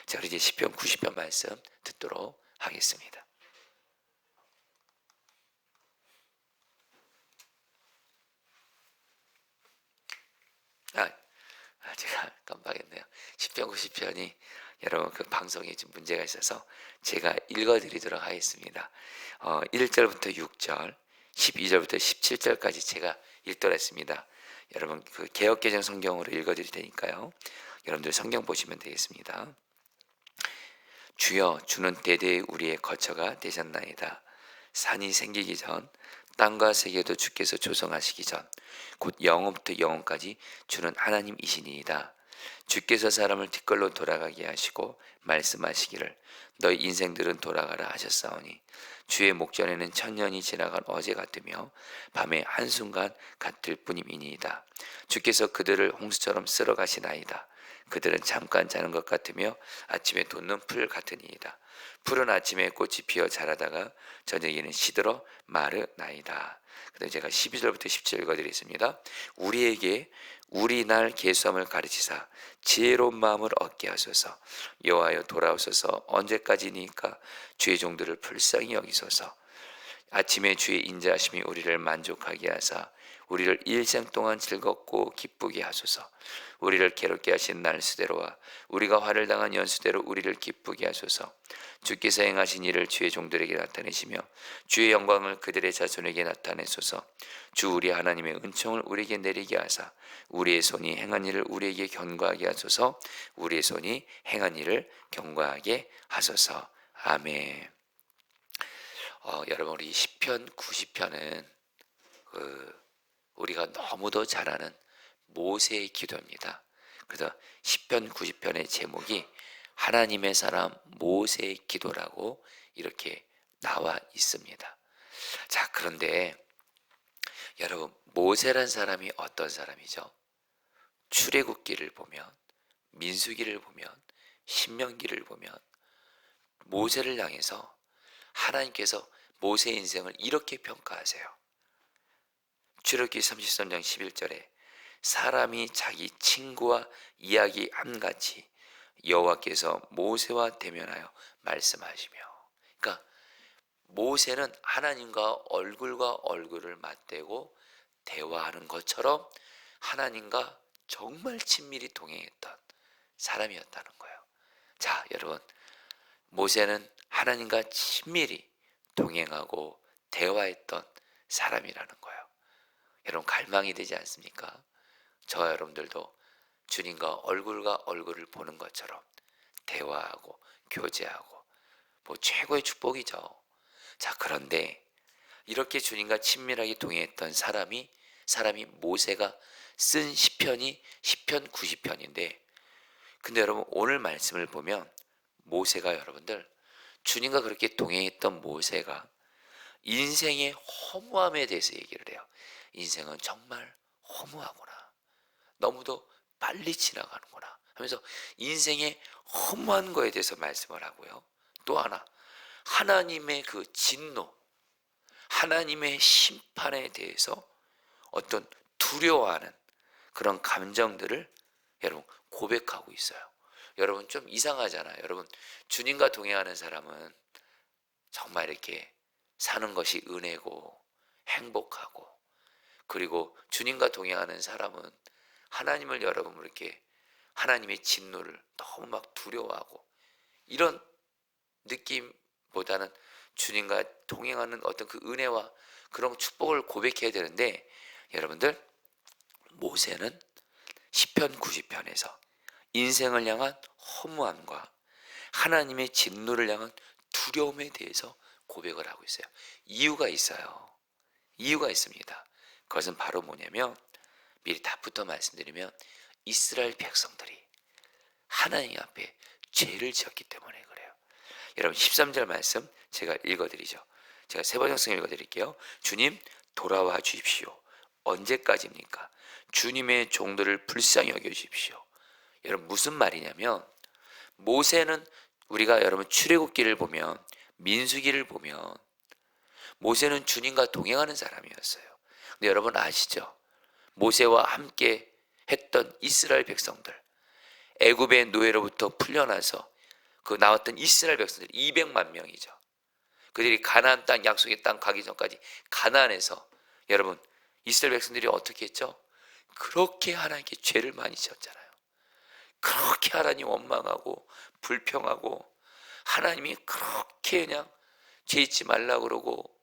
자, 우리 이제 시편 90편 말씀 듣도록 하겠습니다. 제가 깜빡했네요. 시편 90편이 여러분 그 방송에 좀 문제가 있어서 제가 읽어드리도록 하겠습니다. 1절부터 6절, 12절부터 17절까지 제가 읽도록 했습니다. 여러분 그 개역개정 성경으로 읽어드릴 테니까요. 여러분들 성경 보시면 되겠습니다. 주여, 주는 대대에 우리의 거처가 되셨나이다. 산이 생기기 전, 땅과 세계도 주께서 조성하시기 전, 곧 영원부터 영원까지 주는 하나님이시니이다. 주께서 사람을 뒷걸로 돌아가게 하시고 말씀하시기를 너희 인생들은 돌아가라 하셨사오니, 주의 목전에는 천년이 지나간 어제 같으며 밤의 한순간 같을 뿐임이니이다. 주께서 그들을 홍수처럼 쓸어 가시나이다. 그들은 잠깐 자는 것 같으며 아침에 돋는 풀 같으니이다. 풀은 아침에 꽃이 피어 자라다가 저녁에는 시들어 마르나이다. 그다음 제가 12절부터 17절 읽어드리겠습니다. 우리에게 우리 날 계수함을 가르치사 지혜로운 마음을 얻게 하소서. 여호와여 돌아오소서. 언제까지니까 주의 종들을 불쌍히 여기소서. 아침에 주의 인자하심이 우리를 만족하게 하사 우리를 일생 동안 즐겁고 기쁘게 하소서. 우리를 괴롭게 하신 날수대로와 우리가 화를 당한 연수대로 우리를 기쁘게 하소서. 주께서 행하신 일을 주의 종들에게 나타내시며 주의 영광을 그들의 자손에게 나타내소서. 주 우리 하나님의 은총을 우리에게 내리게 하사 우리의 손이 행한 일을 우리에게 견고하게 하소서. 우리의 손이 행한 일을 견고하게 하소서. 아멘. 여러분 우리 시편 90편은 우리가 너무도 잘 아는 모세의 기도입니다. 그래서 시편 90편의 제목이 하나님의 사람 모세의 기도라고 이렇게 나와 있습니다. 자, 그런데 여러분 모세란 사람이 어떤 사람이죠? 출애굽기를 보면, 민수기를 보면, 신명기를 보면 모세를 향해서 하나님께서 모세의 인생을 이렇게 평가하세요. 출애굽기 33장 11절에 사람이 자기 친구와 이야기함같이 여호와께서 모세와 대면하여 말씀하시며, 그러니까 모세는 하나님과 얼굴과 얼굴을 맞대고 대화하는 것처럼 하나님과 정말 친밀히 동행했던 사람이었다는 거예요. 자, 여러분 모세는 하나님과 친밀히 동행하고 대화했던 사람이라는 거예요. 여러분 갈망이 되지 않습니까? 저와 여러분들도 주님과 얼굴과 얼굴을 보는 것처럼 대화하고 교제하고 최고의 축복이죠. 자, 그런데 이렇게 주님과 친밀하게 동행했던 사람이 모세가 쓴 시편이 시편 90편인데, 근데 여러분 오늘 말씀을 보면 모세가 여러분들 주님과 그렇게 동행했던 모세가 인생의 허무함에 대해서 얘기를 해요. 인생은 정말 허무하구나. 너무도 빨리 지나가는구나 하면서 인생의 허무한 거에 대해서 말씀을 하고요. 또 하나, 하나님의 그 진노, 하나님의 심판에 대해서 어떤 두려워하는 그런 감정들을 여러분 고백하고 있어요. 여러분 좀 이상하잖아요. 여러분 주님과 동행하는 사람은 정말 이렇게 사는 것이 은혜고 행복하고, 그리고 주님과 동행하는 사람은 하나님을 여러분 이렇게 하나님의 진노를 너무 막 두려워하고 이런 느낌보다는 주님과 동행하는 어떤 그 은혜와 그런 축복을 고백해야 되는데, 여러분들 모세는 시편 90편에서 인생을 향한 허무함과 하나님의 진노를 향한 두려움에 대해서 고백을 하고 있어요. 이유가 있어요. 이유가 있습니다. 그것은 바로 뭐냐면, 미리 답부터 말씀드리면 이스라엘 백성들이 하나님 앞에 죄를 지었기 때문에 그래요. 여러분 13절 말씀 제가 읽어드리죠. 제가 세 번역성 읽어드릴게요. 주님 돌아와 주십시오. 언제까지입니까? 주님의 종들을 불쌍히 여겨주십시오. 여러분 무슨 말이냐면, 모세는 우리가 여러분 출애굽기를 보면, 민수기를 보면 모세는 주님과 동행하는 사람이었어요. 근데 여러분 아시죠? 모세와 함께 했던 이스라엘 백성들, 애굽의 노예로부터 풀려나서 그 나왔던 이스라엘 백성들 200만 명이죠. 그들이 가나안 땅, 약속의 땅 가기 전까지 가나안에서 여러분 이스라엘 백성들이 어떻게 했죠? 그렇게 하나님께 죄를 많이 지었잖아요. 그렇게 하나님 원망하고 불평하고 하나님이 그렇게 그냥 죄 짓지 말라 그러고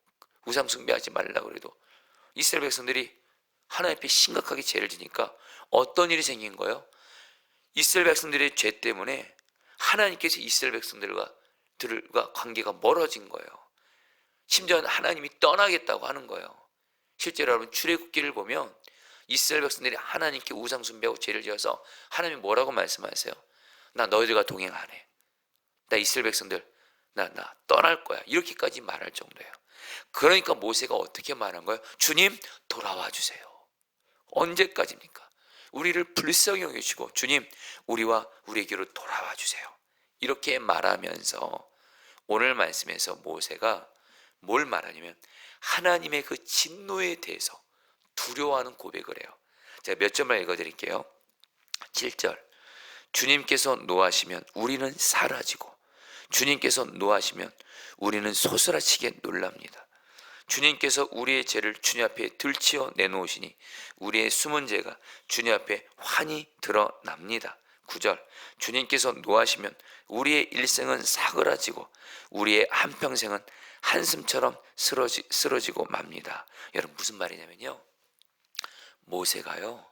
우상 숭배하지 말라 그래도 이스라엘 백성들이 하나님 앞에 심각하게 죄를 지니까 어떤 일이 생긴 거예요? 이스라엘 백성들의 죄 때문에 하나님께서 이스라엘 백성들과 관계가 멀어진 거예요. 심지어는 하나님이 떠나겠다고 하는 거예요. 실제로 여러분 출애굽기를 보면 이스라엘 백성들이 하나님께 우상 숭배하고 죄를 지어서 하나님이 뭐라고 말씀하세요? 나 너희들과 동행 안 해. 나 이스라엘 백성들 나 떠날 거야. 이렇게까지 말할 정도예요. 그러니까 모세가 어떻게 말한 거예요? 주님 돌아와 주세요. 언제까지입니까? 우리를 불쌍히 여기시고 주님 우리와 우리에게로 돌아와 주세요. 이렇게 말하면서 오늘 말씀에서 모세가 뭘 말하냐면 하나님의 그 진노에 대해서 두려워하는 고백을 해요. 제가 몇 점을 읽어드릴게요. 7절 주님께서 노하시면 우리는 사라지고 주님께서 노하시면 우리는 소스라치게 놀랍니다. 주님께서 우리의 죄를 주님 앞에 들치어 내놓으시니 우리의 숨은 죄가 주님 앞에 환히 드러납니다. 9절 주님께서 노하시면 우리의 일생은 사그라지고 우리의 한평생은 한숨처럼 쓰러지고 맙니다. 여러분 무슨 말이냐면요, 모세가요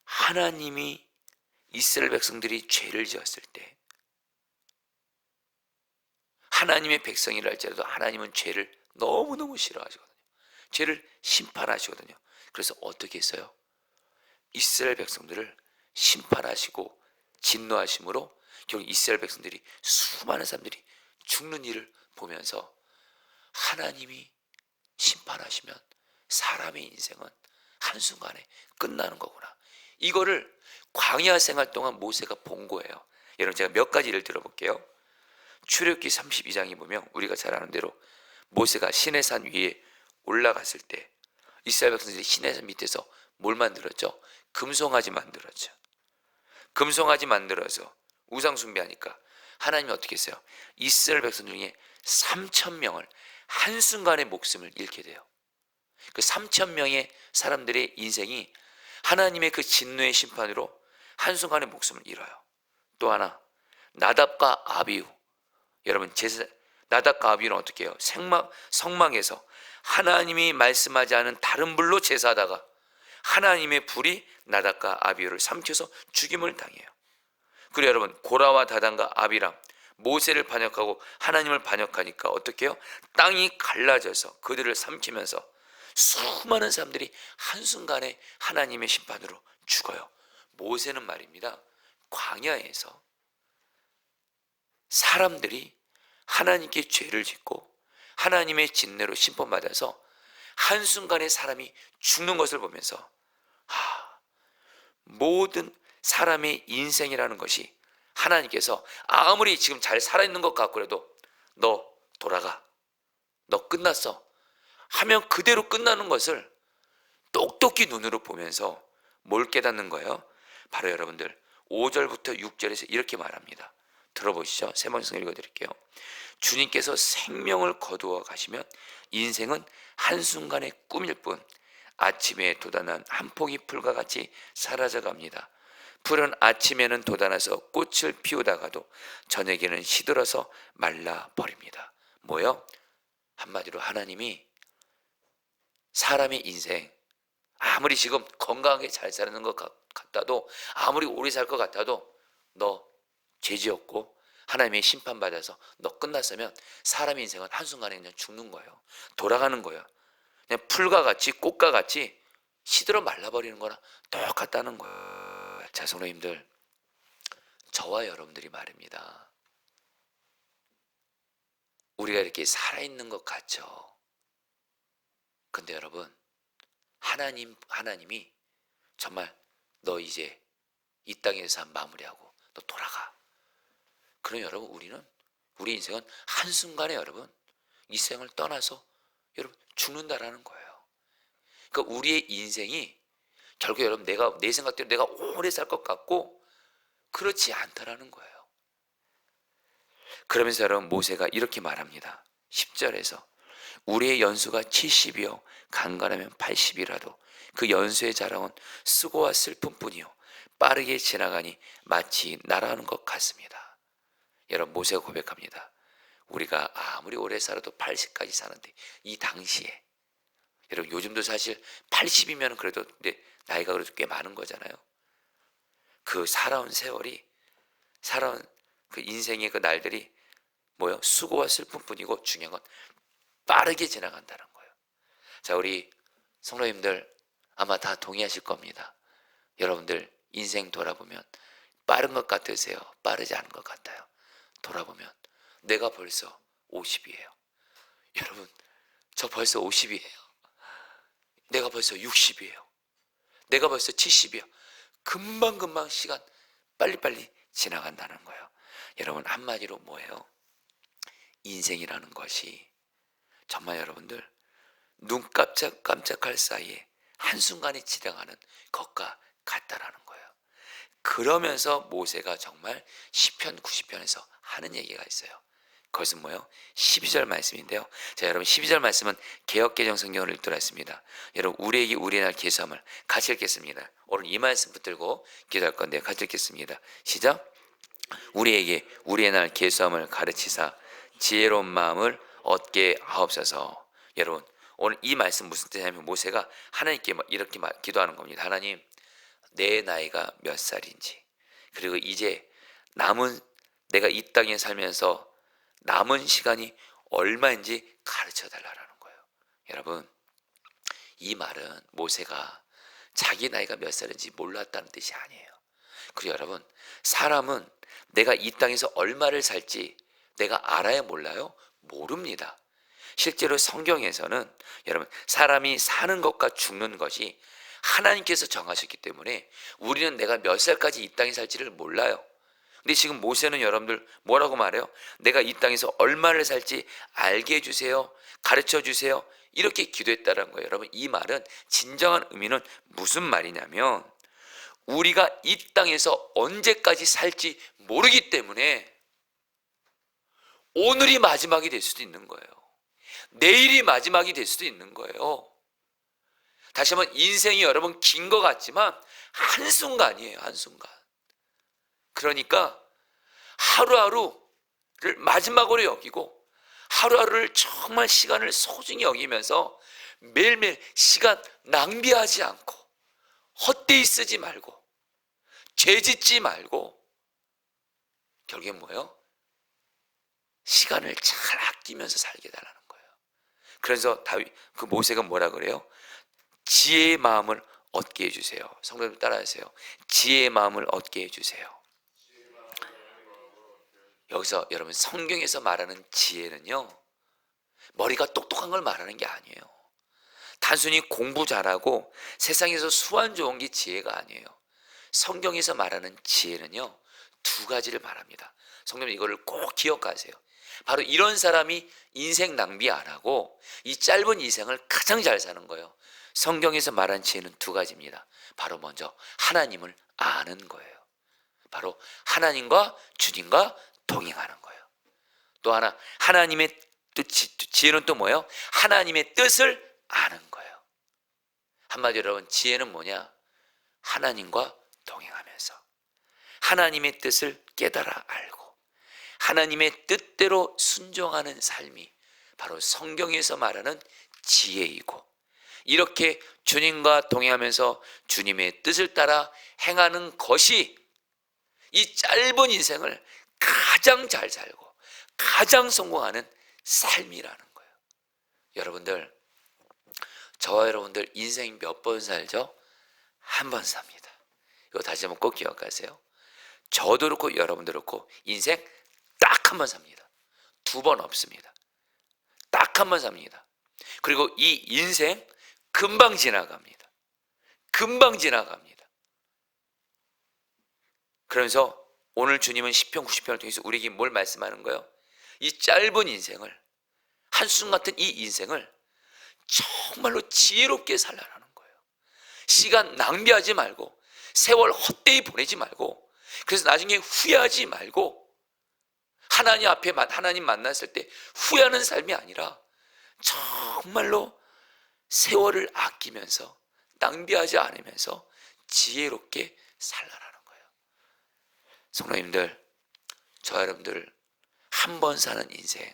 하나님이 이스라엘 백성들이 죄를 지었을 때 하나님의 백성이라 할지라도 하나님은 죄를 너무너무 싫어하시거든요. 죄를 심판하시거든요. 그래서 어떻게 했어요? 이스라엘 백성들을 심판하시고 진노하심으로 결국 이스라엘 백성들이 수많은 사람들이 죽는 일을 보면서 하나님이 심판하시면 사람의 인생은 한순간에 끝나는 거구나. 이거를 광야 생활 동안 모세가 본 거예요. 여러분 제가 몇 가지 예를 들어볼게요. 출애굽기 32장에 보면 우리가 잘 아는 대로 모세가 시내산 위에 올라갔을 때 이스라엘 백성들이 시내산 밑에서 뭘 만들었죠? 금송아지 만들었죠. 금송아지 만들어서 우상 숭배하니까 하나님이 어떻게 했어요? 이스라엘 백성 중에 3,000명을 한순간에 목숨을 잃게 돼요. 그 3,000명의 사람들의 인생이 하나님의 그 진노의 심판으로 한순간에 목숨을 잃어요. 또 하나 나답과 아비후, 여러분 나답과 아비후는 어떻게 해요? 성막에서 하나님이 말씀하지 않은 다른 불로 제사하다가 하나님의 불이 나답과 아비후를 삼켜서 죽임을 당해요. 그리고 여러분 고라와 다단과 아비람 모세를 반역하고 하나님을 반역하니까 어떻게 해요? 땅이 갈라져서 그들을 삼키면서 수많은 사람들이 한순간에 하나님의 심판으로 죽어요. 모세는 말입니다, 광야에서 사람들이 하나님께 죄를 짓고 하나님의 진노로 심판받아서 한순간에 사람이 죽는 것을 보면서 모든 사람의 인생이라는 것이 하나님께서 아무리 지금 잘 살아있는 것 같고 그래도 너 돌아가, 너 끝났어 하면 그대로 끝나는 것을 똑똑히 눈으로 보면서 뭘 깨닫는 거예요? 바로 여러분들 5절부터 6절에서 이렇게 말합니다. 들어보시죠. 세 번씩 읽어드릴게요. 주님께서 생명을 거두어 가시면 인생은 한순간의 꿈일 뿐 아침에 돋아난 한 포기 풀과 같이 사라져 갑니다. 풀은 아침에는 돋아나서 꽃을 피우다가도 저녁에는 시들어서 말라버립니다. 뭐요? 한마디로 하나님이 사람의 인생 아무리 지금 건강하게 잘 사는 것 같아도 아무리 오래 살 것 같아도 너 죄지었고 하나님의 심판받아서 너 끝났으면 사람의 인생은 한순간에 그냥 죽는 거예요. 돌아가는 거예요. 그냥 풀과 같이 꽃과 같이 시들어 말라버리는 거랑 똑같다는 거예요. 자, 성도님들, 저와 여러분들이 말입니다. 우리가 이렇게 살아있는 것 같죠. 근데 여러분, 하나님이 정말 너 이제 이 땅에서 마무리하고 너 돌아가. 그럼 여러분 우리 인생은 한순간에 여러분 이 생을 떠나서 여러분 죽는다라는 거예요. 그러니까 우리의 인생이 결국 여러분 내 생각대로 내가 오래 살 것 같고 그렇지 않다라는 거예요. 그러면서 여러분 모세가 이렇게 말합니다. 10절에서 우리의 연수가 70이요 간간하면 80이라도 그 연수의 자랑은 수고와 슬픔뿐이요 빠르게 지나가니 마치 날아가는 것 같습니다. 여러분 모세가 고백합니다. 우리가 아무리 오래 살아도 80까지 사는데 이 당시에 여러분 요즘도 사실 80이면 그래도 근데 나이가 그래도 꽤 많은 거잖아요. 그 살아온 세월이 살아온 그 인생의 그 날들이 뭐요? 수고와 슬픔뿐이고 중요한 건 빠르게 지나간다는 거예요. 자, 우리 성도님들 아마 다 동의하실 겁니다. 여러분들 인생 돌아보면 빠른 것 같으세요? 빠르지 않은 것 같아요? 돌아보면 내가 벌써 50이에요. 여러분 저 벌써 50이에요. 내가 벌써 60이에요. 내가 벌써 70이에요. 금방금방 시간 빨리빨리 지나간다는 거예요. 여러분 한마디로 뭐예요? 인생이라는 것이 정말 여러분들 눈 깜짝깜짝할 사이에 한순간에 지나가는 것과 같다라는 거예요. 그러면서 모세가 정말 시편 90편에서 하는 얘기가 있어요. 그것은 뭐예요? 12절 말씀인데요. 자, 여러분 12절 말씀은 개역개정 성경을 읽도록 했습니다. 여러분 우리에게 우리의 날 계수함을 같이 읽겠습니다. 오늘 이 말씀 붙들고 기도할 건데 같이 읽겠습니다. 시작. 우리에게 우리의 날 계수함을 가르치사 지혜로운 마음을 얻게 하옵소서. 여러분 오늘 이 말씀 무슨 뜻이냐면 모세가 하나님께 이렇게 기도하는 겁니다. 하나님 내 나이가 몇 살인지 그리고 이제 남은 내가 이 땅에 살면서 남은 시간이 얼마인지 가르쳐 달라는 거예요. 여러분 이 말은 모세가 자기 나이가 몇 살인지 몰랐다는 뜻이 아니에요. 그리고 여러분 사람은 내가 이 땅에서 얼마를 살지 내가 알아야 몰라요? 모릅니다. 실제로 성경에서는 여러분 사람이 사는 것과 죽는 것이 하나님께서 정하셨기 때문에 우리는 내가 몇 살까지 이 땅에 살지를 몰라요. 근데 지금 모세는 여러분들 뭐라고 말해요? 내가 이 땅에서 얼마를 살지 알게 해주세요. 가르쳐 주세요. 이렇게 기도했다는 거예요. 여러분 이 말은 진정한 의미는 무슨 말이냐면 우리가 이 땅에서 언제까지 살지 모르기 때문에 오늘이 마지막이 될 수도 있는 거예요. 내일이 마지막이 될 수도 있는 거예요. 다시 한번 인생이 여러분 긴 것 같지만 한순간이에요. 한순간. 그러니까 하루하루를 마지막으로 여기고 하루하루를 정말 시간을 소중히 여기면서 매일매일 시간 낭비하지 않고 헛되이 쓰지 말고 죄 짓지 말고 결국엔 뭐예요? 시간을 잘 아끼면서 살게 달라는 거예요. 그래서 그 모세가 뭐라 그래요? 지혜의 마음을 얻게 해주세요. 성도님 따라하세요. 지혜의 마음을 얻게 해주세요. 여기서 여러분 성경에서 말하는 지혜는요 머리가 똑똑한 걸 말하는 게 아니에요. 단순히 공부 잘하고 세상에서 수완 좋은 게 지혜가 아니에요. 성경에서 말하는 지혜는요 두 가지를 말합니다. 성도님 이거를 꼭 기억하세요. 바로 이런 사람이 인생 낭비 안 하고 이 짧은 인생을 가장 잘 사는 거예요. 성경에서 말한 지혜는 두 가지입니다. 바로 먼저 하나님을 아는 거예요. 바로 하나님과 주님과 동행하는 거예요. 또 하나 하나님의 지혜는 또 뭐예요? 하나님의 뜻을 아는 거예요. 한마디로 여러분 지혜는 뭐냐? 하나님과 동행하면서 하나님의 뜻을 깨달아 알고 하나님의 뜻대로 순종하는 삶이 바로 성경에서 말하는 지혜이고 이렇게 주님과 동행하면서 주님의 뜻을 따라 행하는 것이 이 짧은 인생을 가장 잘 살고 가장 성공하는 삶이라는 거예요. 여러분들 저와 여러분들 인생 몇 번 살죠? 한 번 삽니다. 이거 다시 한번 꼭 기억하세요. 저도 그렇고 여러분도 그렇고 인생 딱 한 번 삽니다. 두 번 없습니다. 딱 한 번 삽니다. 그리고 이 인생 금방 지나갑니다. 금방 지나갑니다. 그러면서 오늘 주님은 시편 90편을 통해서 우리에게 뭘 말씀하는 거예요? 이 짧은 인생을 한숨 같은 이 인생을 정말로 지혜롭게 살라는 거예요. 시간 낭비하지 말고 세월 헛되이 보내지 말고 그래서 나중에 후회하지 말고 하나님 앞에 하나님 만났을 때 후회하는 삶이 아니라 정말로 세월을 아끼면서 낭비하지 않으면서 지혜롭게 살라라는 거예요. 성도님들, 저 여러분들 한 번 사는 인생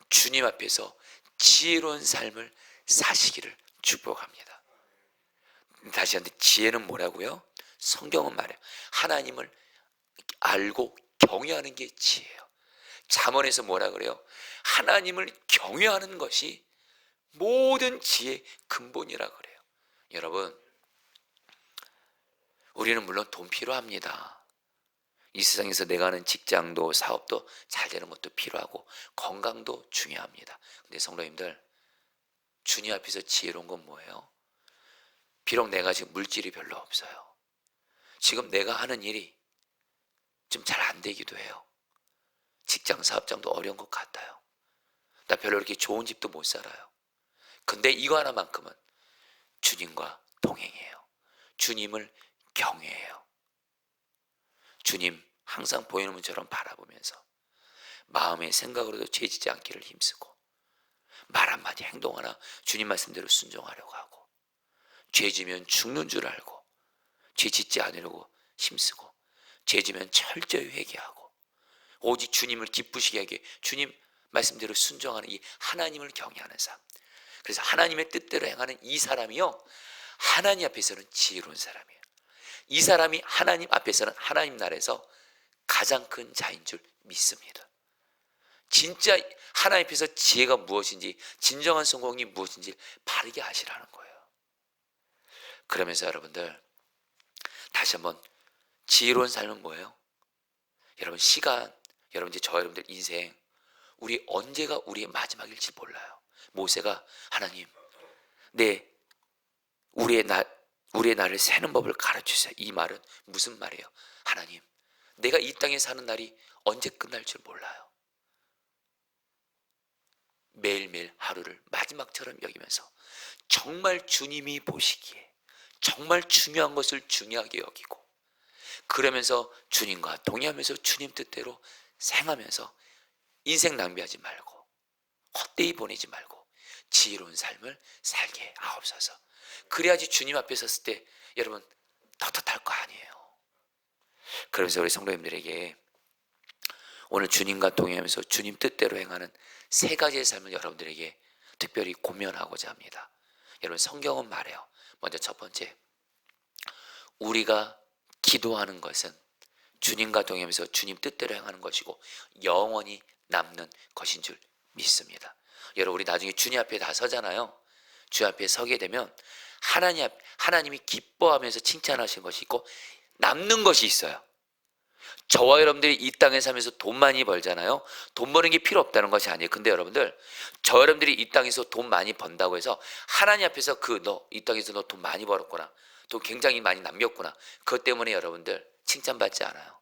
주님 앞에서 지혜로운 삶을 사시기를 축복합니다. 다시 한번 지혜는 뭐라고요? 성경은 말해요. 하나님을 알고 경외하는 게 지혜예요. 잠언에서 뭐라 그래요? 하나님을 경외하는 것이 모든 지혜의 근본이라 그래요. 여러분, 우리는 물론 돈 필요합니다. 이 세상에서 내가 하는 직장도 사업도 잘 되는 것도 필요하고 건강도 중요합니다. 근데 성도님들, 주님 앞에서 지혜로운 건 뭐예요? 비록 내가 지금 물질이 별로 없어요. 지금 내가 하는 일이 좀 잘 안 되기도 해요. 직장 사업장도 어려운 것 같아요. 나 별로 이렇게 좋은 집도 못 살아요. 근데 이거 하나만큼은 주님과 동행해요. 주님을 경외해요. 주님 항상 보이는 분처럼 바라보면서 마음의 생각으로도 죄지지 않기를 힘쓰고 말 한마디 행동 하나 주님 말씀대로 순종하려고 하고 죄지면 죽는 줄 알고 죄짓지 않으려고 힘쓰고 죄지면 철저히 회개하고 오직 주님을 기쁘시게 하게 주님 말씀대로 순종하는 이 하나님을 경외하는 삶. 그래서 하나님의 뜻대로 행하는 이 사람이요, 하나님 앞에서는 지혜로운 사람이에요. 이 사람이 하나님 앞에서는 하나님 나라에서 가장 큰 자인 줄 믿습니다. 진짜 하나님 앞에서 지혜가 무엇인지, 진정한 성공이 무엇인지 바르게 아시라는 거예요. 그러면서 여러분들 다시 한번 지혜로운 삶은 뭐예요? 여러분 시간, 여러분 이제 저 여러분들 인생, 우리 언제가 우리의 마지막일지 몰라요. 모세가 하나님, 우리의 날을 세는 법을 가르치세요. 이 말은 무슨 말이에요? 하나님, 내가 이 땅에 사는 날이 언제 끝날 줄 몰라요. 매일매일 하루를 마지막처럼 여기면서 정말 주님이 보시기에 정말 중요한 것을 중요하게 여기고 그러면서 주님과 동의하면서 주님 뜻대로 생하면서 인생 낭비하지 말고 헛되이 보내지 말고 지혜로운 삶을 살게 하옵소서. 그래야지 주님 앞에 섰을 때 여러분 떳떳할 거 아니에요. 그러면서 우리 성도님들에게 오늘 주님과 동행하면서 주님 뜻대로 행하는 세 가지의 삶을 여러분들에게 특별히 고면하고자 합니다. 여러분 성경은 말해요. 먼저 첫 번째, 우리가 기도하는 것은 주님과 동행하면서 주님 뜻대로 행하는 것이고 영원히 남는 것인 줄 믿습니다. 여러분 우리 나중에 주님 앞에 다 서잖아요. 주 앞에 서게 되면 하나님이 기뻐하면서 칭찬하신 것이 있고 남는 것이 있어요. 저와 여러분들이 이 땅에 살면서 돈 많이 벌잖아요. 돈 버는 게 필요 없다는 것이 아니에요. 근데 여러분들, 저 여러분들이 이 땅에서 돈 많이 번다고 해서 하나님 앞에서 이 땅에서 너 돈 많이 벌었구나, 돈 굉장히 많이 남겼구나, 그것 때문에 여러분들 칭찬받지 않아요.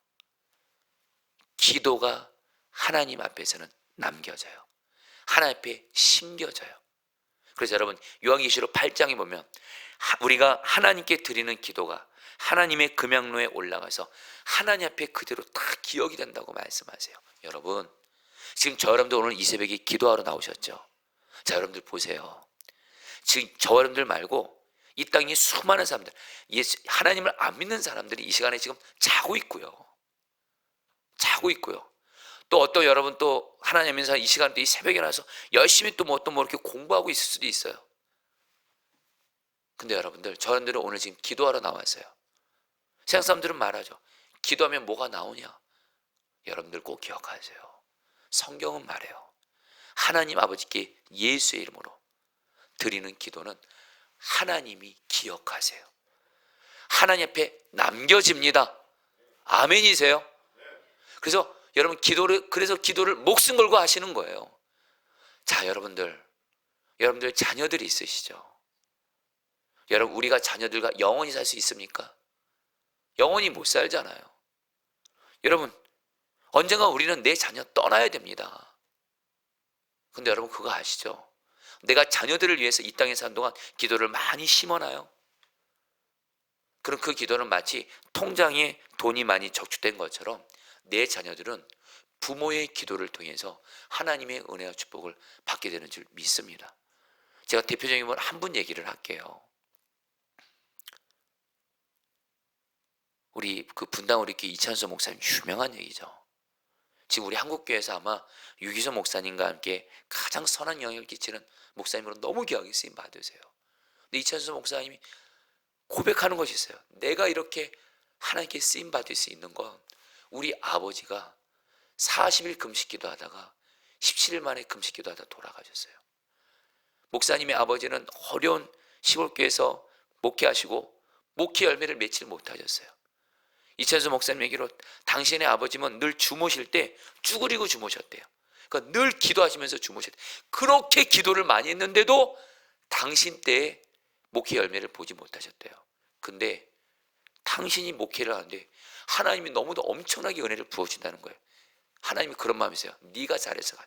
기도가 하나님 앞에서는 남겨져요. 하나님 앞에 심겨져요. 그래서 여러분 요한계시록 8장에 보면 우리가 하나님께 드리는 기도가 하나님의 금양로에 올라가서 하나님 앞에 그대로 다 기억이 된다고 말씀하세요. 여러분 지금 저 여러분들 오늘 이 새벽에 기도하러 나오셨죠? 자, 여러분들 보세요. 지금 저 여러분들 말고 이 땅에 수많은 사람들, 하나님을 안 믿는 사람들이 이 시간에 지금 자고 있고요. 또 어떤 여러분 또 하나님 믿는 사람 이 시간에 이 새벽에 나서 열심히 또 뭐 이렇게 공부하고 있을 수도 있어요. 근데 여러분들, 저분들은 오늘 지금 기도하러 나왔어요. 세상 사람들은 말하죠. 기도하면 뭐가 나오냐? 여러분들 꼭 기억하세요. 성경은 말해요. 하나님 아버지께 예수의 이름으로 드리는 기도는 하나님이 기억하세요. 하나님 앞에 남겨집니다. 아멘이세요? 그래서 여러분 기도를 목숨 걸고 하시는 거예요. 자, 여러분들 자녀들이 있으시죠? 여러분 우리가 자녀들과 영원히 살 수 있습니까? 영원히 못 살잖아요. 여러분 언젠가 우리는 내 자녀 떠나야 됩니다. 근데 여러분 그거 아시죠? 내가 자녀들을 위해서 이 땅에 사는 동안 기도를 많이 심어놔요. 그럼 그 기도는 마치 통장에 돈이 많이 저축된 것처럼 내 자녀들은 부모의 기도를 통해서 하나님의 은혜와 축복을 받게 되는 줄 믿습니다. 제가 대표적인 한 분 얘기를 할게요. 우리 그 분당 우리 교회 이찬수 목사님, 유명한 얘기죠. 지금 우리 한국교회에서 아마 유기소 목사님과 함께 가장 선한 영향을 끼치는 목사님으로 너무 귀하게 쓰임 받으세요. 근데 이찬수 목사님이 고백하는 것이 있어요. 내가 이렇게 하나님께 쓰임 받을 수 있는 건 우리 아버지가 40일 금식기도 하다가 17일 만에 금식기도 하다 돌아가셨어요. 목사님의 아버지는 어려운 시골교회에서 목회하시고 목회 열매를 맺지 못하셨어요. 이찬수 목사님 얘기로 당신의 아버지는 늘 주무실 때 쭈그리고 주무셨대요. 그러니까 늘 기도하시면서 주무셨대요. 그렇게 기도를 많이 했는데도 당신 때에 목회 열매를 보지 못하셨대요. 근데 당신이 목회를 하는데 하나님이 너무도 엄청나게 은혜를 부어준다는 거예요. 하나님이 그런 마음이세요. 네가 잘해서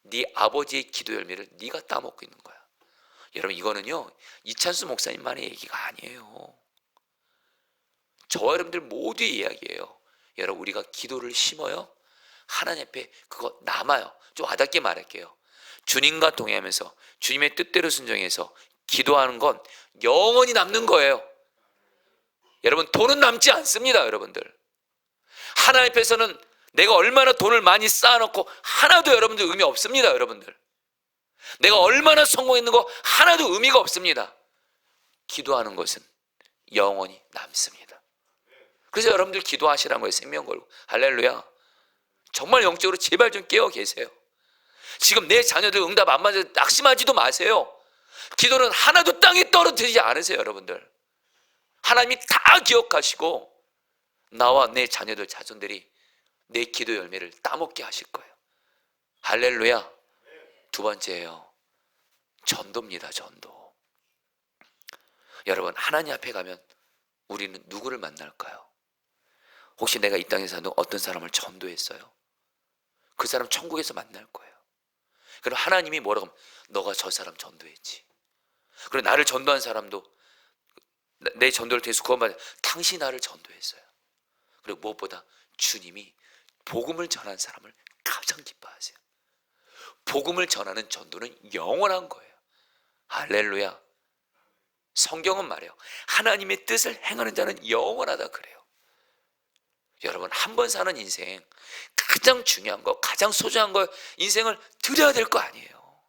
네 아버지의 기도 열매를 네가 따먹고 있는 거야. 여러분, 이거는요 이찬수 목사님만의 얘기가 아니에요. 저와 여러분들 모두의 이야기예요. 여러분, 우리가 기도를 심어요. 하나님 앞에 그거 남아요. 좀 와닿게 말할게요. 주님과 동행하면서 주님의 뜻대로 순종해서 기도하는 건 영원히 남는 거예요. 여러분, 돈은 남지 않습니다. 여러분들, 하나님 앞에서는 내가 얼마나 돈을 많이 쌓아놓고 하나도 여러분들 의미 없습니다. 여러분들, 내가 얼마나 성공했는 거 하나도 의미가 없습니다. 기도하는 것은 영원히 남습니다. 그래서 여러분들 기도하시라는 거예요. 생명 걸고. 할렐루야. 정말 영적으로 제발 좀 깨어 계세요. 지금 내 자녀들 응답 안 맞아서 낙심하지도 마세요. 기도는 하나도 땅에 떨어뜨리지 않으세요. 여러분들, 하나님이 다 기억하시고 나와 내 자녀들 자손들이 내 기도 열매를 따먹게 하실 거예요. 할렐루야. 두 번째예요. 전도입니다. 전도. 여러분, 하나님 앞에 가면 우리는 누구를 만날까요? 혹시 내가 이 땅에서 어떤 사람을 전도했어요? 그 사람 천국에서 만날 거예요. 그럼 하나님이 뭐라고 하면 너가 저 사람 전도했지. 그리고 나를 전도한 사람도 내 전도를 통해서 구원받아. 당신이 나를 전도했어요. 그리고 무엇보다 주님이 복음을 전한 사람을 가장 기뻐하세요. 복음을 전하는 전도는 영원한 거예요. 할렐루야. 성경은 말해요. 하나님의 뜻을 행하는 자는 영원하다 그래요. 여러분, 한 번 사는 인생 가장 중요한 거, 가장 소중한 거, 인생을 드려야 될 거 아니에요.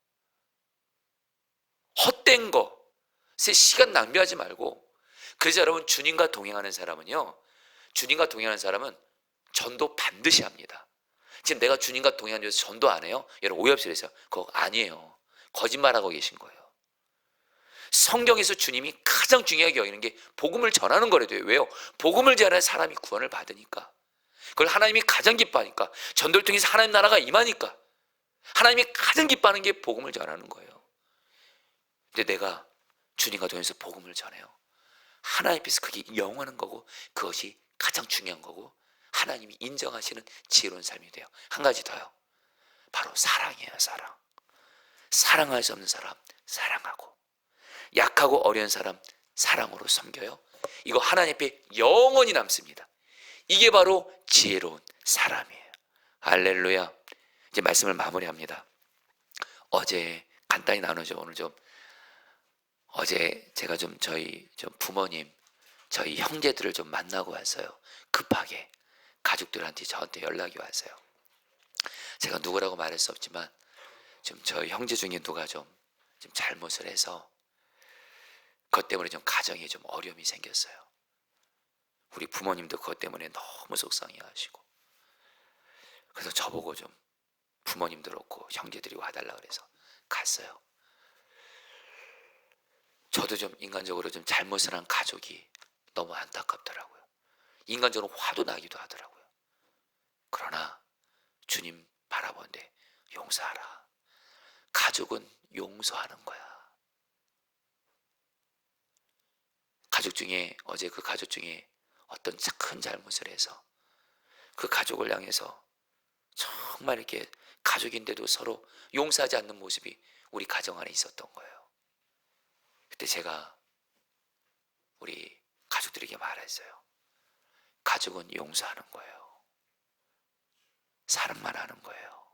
헛된 것에 시간 낭비하지 말고. 그래서 여러분, 주님과 동행하는 사람은요, 주님과 동행하는 사람은 전도 반드시 합니다. 지금 내가 주님과 동행하는 데서 전도 안 해요? 여러분, 오해 없이 그래서 그거 아니에요. 거짓말하고 계신 거예요. 성경에서 주님이 가장 중요하게 여기는 게 복음을 전하는 거래도요. 왜요? 복음을 전하는 사람이 구원을 받으니까. 그걸 하나님이 가장 기뻐하니까. 전도를 통해서 하나님 나라가 임하니까. 하나님이 가장 기뻐하는 게 복음을 전하는 거예요. 근데 내가 주님과 동행해서 복음을 전해요. 하나님 앞에서 그게 영원한 거고, 그것이 가장 중요한 거고, 하나님이 인정하시는 지혜로운 삶이 돼요. 한 가지 더요. 바로 사랑이에요. 사랑. 사랑할 수 없는 사람 사랑하고, 약하고 어려운 사람 사랑으로 섬겨요. 이거 하나님 앞에 영원히 남습니다. 이게 바로 지혜로운 사람이에요. 할렐루야. 이제 말씀을 마무리합니다. 어제 간단히 나누죠. 오늘 좀 어제 제가 저희 부모님, 저희 형제들을 좀 만나고 왔어요. 급하게 가족들한테 저한테 연락이 왔어요. 제가 누구라고 말할 수 없지만 저희 형제 중에 누가 좀 잘못을 해서 그것 때문에 가정에 어려움이 생겼어요. 우리 부모님도 그것 때문에 너무 속상해하시고, 그래서 저보고 부모님들 없고 형제들이 와달라 그래서 갔어요. 저도 인간적으로 잘못을 한 가족이 너무 안타깝더라고요. 인간적으로 화도 나기도 하더라고요. 그러나 주님 바라보는데 용서하라. 가족은 용서하는 거야. 어제 그 가족 중에 어떤 큰 잘못을 해서 그 가족을 향해서 정말 이렇게 가족인데도 서로 용서하지 않는 모습이 우리 가정 안에 있었던 거예요. 그때 제가 우리 가족들에게 말했어요. 가족은 용서하는 거예요. 사랑만 하는 거예요.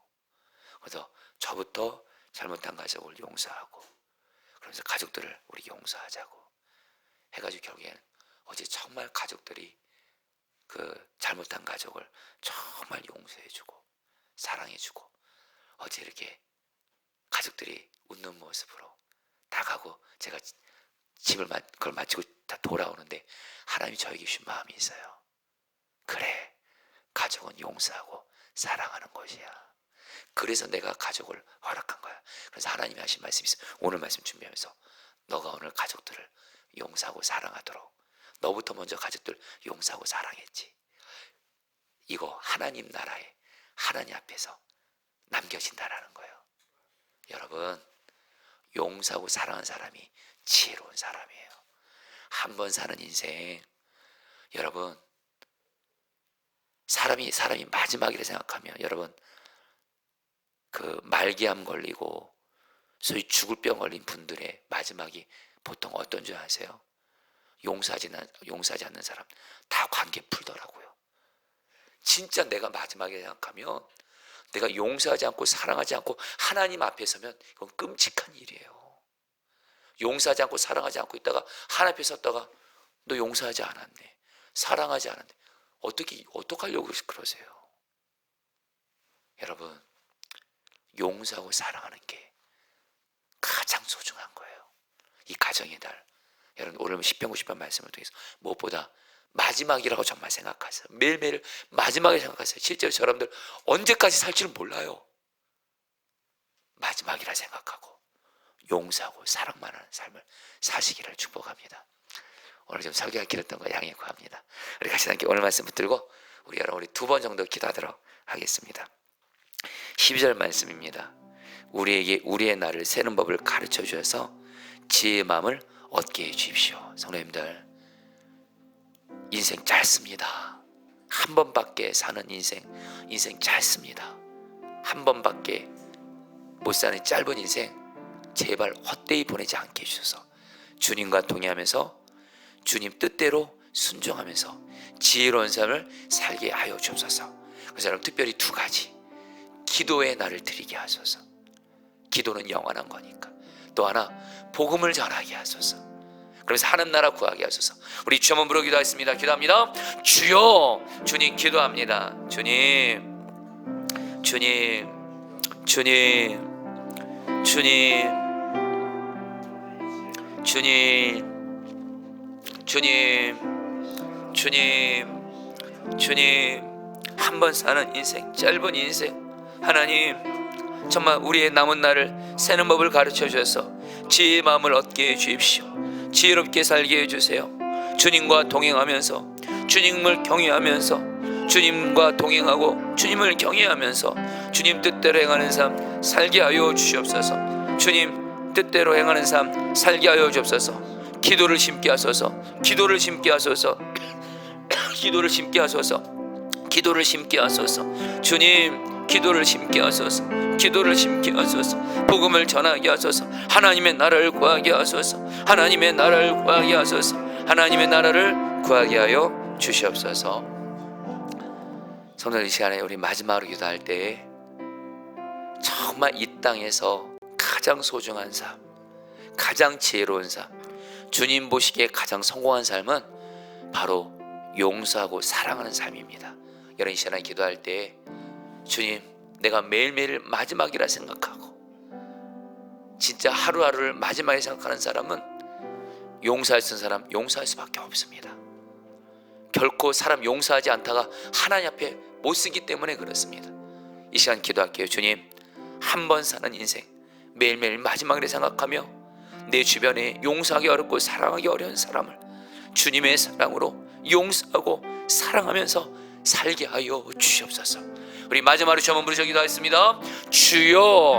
그래서 저부터 잘못한 가족을 용서하고, 그러면서 가족들을 우리 용서하자고 해가지고 결국에는 어제 정말 가족들이 그 잘못한 가족을 정말 용서해주고 사랑해주고, 어제 이렇게 가족들이 웃는 모습으로 다 가고 제가 그걸 마치고 다 돌아오는데 하나님이 저에게 주신 마음이 있어요. 그래, 가족은 용서하고 사랑하는 것이야. 그래서 내가 가족을 허락한 거야. 그래서 하나님이 하신 말씀이 있어요. 오늘 말씀 준비하면서 너가 오늘 가족들을 용서하고 사랑하도록, 너부터 먼저 가족들 용서하고 사랑했지. 이거 하나님 나라에 하나님 앞에서 남겨진다라는 거예요. 여러분, 용서하고 사랑하는 사람이 지혜로운 사람이에요. 한 번 사는 인생, 여러분, 사람이 마지막이라 생각하면, 여러분, 그 말기암 걸리고 소위 죽을 병 걸린 분들의 마지막이 보통 어떤 줄 아세요? 용서하지 않는 사람 다 관계 풀더라고요. 진짜 내가 마지막에 생각하면, 내가 용서하지 않고 사랑하지 않고 하나님 앞에 서면 이건 끔찍한 일이에요. 용서하지 않고 사랑하지 않고 있다가 하나님 앞에 섰다가 너 용서하지 않았네, 사랑하지 않았네, 어떡하려고 그러세요? 여러분, 용서하고 사랑하는 게 가장 소중한 거예요. 이 가정의 달, 여러분 오늘 시편 90편 말씀을 통해서 무엇보다 마지막이라고 정말 생각하세요. 매일매일 마지막에 생각하세요. 실제로 여러분들 언제까지 살지는 몰라요. 마지막이라 생각하고 용서하고 사랑만 하는 삶을 사시기를 축복합니다. 오늘 좀 설교가 길었던 거 양해 구합니다. 우리 같이 함께 오늘 말씀 붙들고 우리 두 번 정도 기도하도록 하겠습니다. 12절 말씀입니다. 우리에게 우리의 날을 세는 법을 가르쳐 주셔서 지혜의 마음을 얻게 해 주십시오. 성도님들, 인생 짧습니다. 한 번밖에 사는 인생 짧습니다. 한 번밖에 못 사는 짧은 인생 제발 헛되이 보내지 않게 해주셔서 주님과 동의하면서 주님 뜻대로 순종하면서 지혜로운 삶을 살게 하여 주옵소서. 그래서 여러분 특별히 두 가지, 기도의 날을 드리게 하소서. 기도는 영원한 거니까. 또 하나, 복음을 전하게 하소서. 그래서 하는 나라 구하게 하소서. 우리 주 한번 부르 기도하겠습니다. 기도합니다. 주여, 주님 기도합니다. 주님, 주님, 주님, 주님, 주님, 주님, 주님, 주님. 한 번 사는 인생, 짧은 인생, 하나님 정말 우리의 남은 날을 세는 법을 가르쳐 주셔서 지혜의 마음을 얻게 해 주십시오. 지혜롭게 살게 해주세요. 주님과 동행하면서, 주님을 경외하면서, 주님과 동행하고 주님을 경외하면서 주님 뜻대로 행하는 삶 살게 하여 주시옵소서. 주님 뜻대로 행하는 삶 살게 하여 주옵소서. 기도를 심게 하소서. 기도를 심게 하소서. 기도를 심게 하소서. 기도를 심게 하소서. 주님, 기도를 심게 하소서. 기도를 심게 하소서. 복음을 전하게 하소서. 하나님의 나라를 구하게 하소서. 하나님의 나라를 구하게 하소서. 하나님의 나라를 구하게 하여 주시옵소서. 성도들, 이 시간에 우리 마지막으로 기도할 때에 정말 이 땅에서 가장 소중한 삶, 가장 지혜로운 삶, 주님 보시기에 가장 성공한 삶은 바로 용서하고 사랑하는 삶입니다. 여러분, 이 시간에 기도할 때에 주님, 내가 매일매일 마지막이라 생각하고 진짜 하루하루를 마지막에 생각하는 사람은 용서할 수 있는 사람 용서할 수밖에 없습니다. 결코 사람 용서하지 않다가 하나님 앞에 못 쓰기 때문에 그렇습니다. 이 시간 기도할게요. 주님, 한 번 사는 인생 매일매일 마지막이라 생각하며 내 주변에 용서하기 어렵고 사랑하기 어려운 사람을 주님의 사랑으로 용서하고 사랑하면서 살게 하여 주시옵소서. 우리 마지막으로 주 한번 부르셔 기도하겠습니다. 주여,